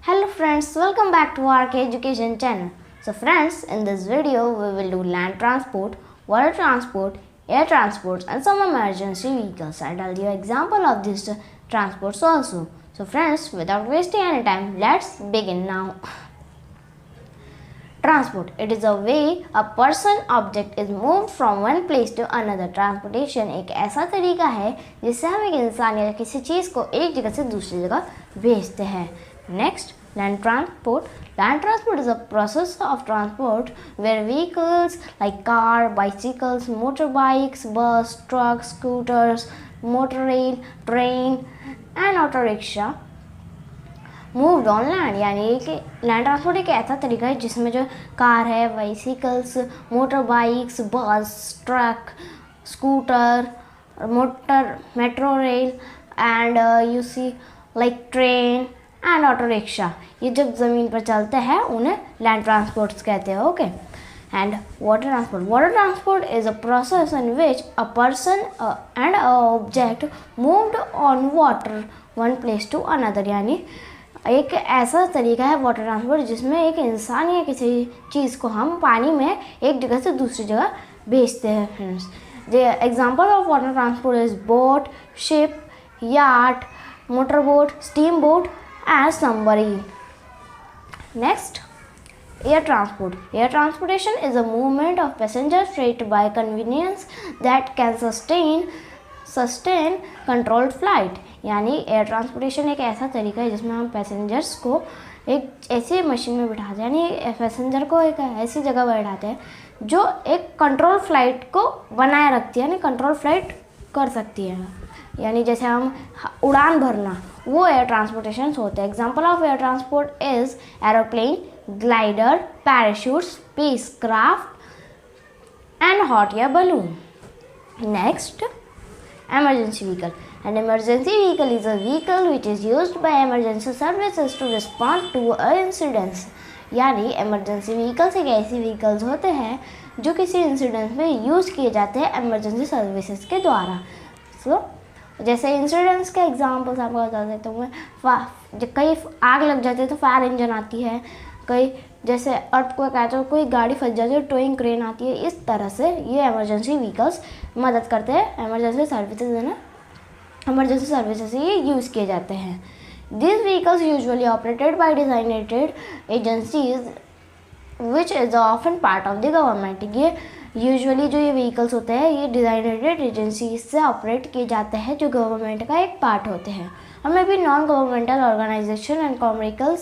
Hello friends, welcome back to our Education channel. So friends, in this video we will do land transport, water transport, air transports and some emergency vehicles, and I'll give example of these transports also. So friends, without wasting any time, let's begin now. Transport. It is a way a person object is moved from one place to another. Transportation एक ऐसा तरीका है जिससे हम एक इंसान या किसी चीज़ को एक जगह से दूसरी जगह भेजते हैं. Next, land transport. Land transport is a process of transport where vehicles like car, bicycles, motorbikes, bus, trucks, scooters, motor rail, train and auto rickshaw moved on land. यानी कि लैंड ट्रांसपोर्ट एक ऐसा तरीका है जिसमें जो कार है, bicycles, motor bikes, bus, truck, scooter, metro rail and you see like train and auto rickshaw, ये जब ज़मीन पर चलते हैं उन्हें लैंड ट्रांसपोर्ट्स कहते हैं. Okay. And water transport. Water transport is a process in which a person and a object moved on water one place to another. यानी एक ऐसा तरीका है वाटर ट्रांसपोर्ट जिसमें एक इंसान या किसी चीज़ को हम पानी में एक जगह से दूसरी जगह भेजते हैं. Friends, the example of water transport is boat, ship, yacht, motor boat, steam boat and submarine. Next, air transport. Air transportation is a movement of passenger freight by convenience that can sustain controlled flight. यानी air transportation एक ऐसा तरीका है जिसमें हम passengers को एक ऐसी मशीन में बिठाते हैं, यानी पैसेंजर को एक ऐसी जगह बैठाते हैं जो एक कंट्रोल फ्लाइट को बनाए रखती है, यानी कंट्रोल फ्लाइट कर सकती है. यानी जैसे हम उड़ान भरना, वो एयर ट्रांसपोर्टेशन होते हैं. Example of air transport is aeroplane, glider, parachute, space craft and hot air balloon. Next, emergency vehicle. An emergency vehicle is a vehicle which is used by emergency services to respond to an incident. यानी emergency vehicles एक ऐसी vehicles होते हैं जो किसी incident में use किए जाते हैं emergency services के द्वारा. So, जैसे इंसिडेंट्स के एग्जाम्पल्स आपको बता देता हूँ मैं. कहीं आग लग जाती है तो फायर इंजन आती है, कहीं जैसे अर्थक्वेक आता है तो कोई गाड़ी फंस जाती है, टोइंग क्रेन आती है. इस तरह से ये इमरजेंसी व्हीकल्स मदद करते हैं. इमरजेंसी सर्विसेज है ना, इमरजेंसी सर्विसेज से ये यूज़ किए जाते हैं. This vehicles usually operated by designated agencies which is often part of the government. ये यूजुअली जो ये व्हीकल्स होते हैं ये डिजाइनेटेड एजेंसीज से ऑपरेट किए जाते हैं जो गवर्नमेंट का एक पार्ट होते हैं. हमें भी non governmental organisation and commercial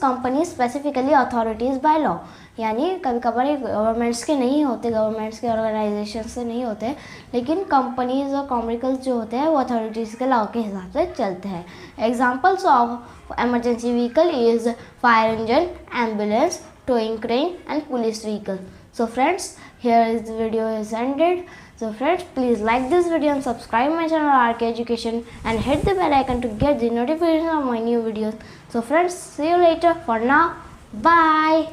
company specifically authorities by law. यानी कभी कभार गवर्नमेंट्स के नहीं होते, गवर्नमेंट्स के ऑर्गेनाइजेशन से नहीं होते, लेकिन कंपनीज और कॉमर्शियल्स जो होते हैं वो अथॉरिटीज़ के लॉ के हिसाब से चलते हैं. Examples of emergency vehicle is fire engine, ambulance, towing crane and police vehicle. So friends, here is the video is ended. So friends, please like this video and subscribe my channel RK Education and hit the bell icon to get the notification of my new videos. So friends, see you later. For now, bye.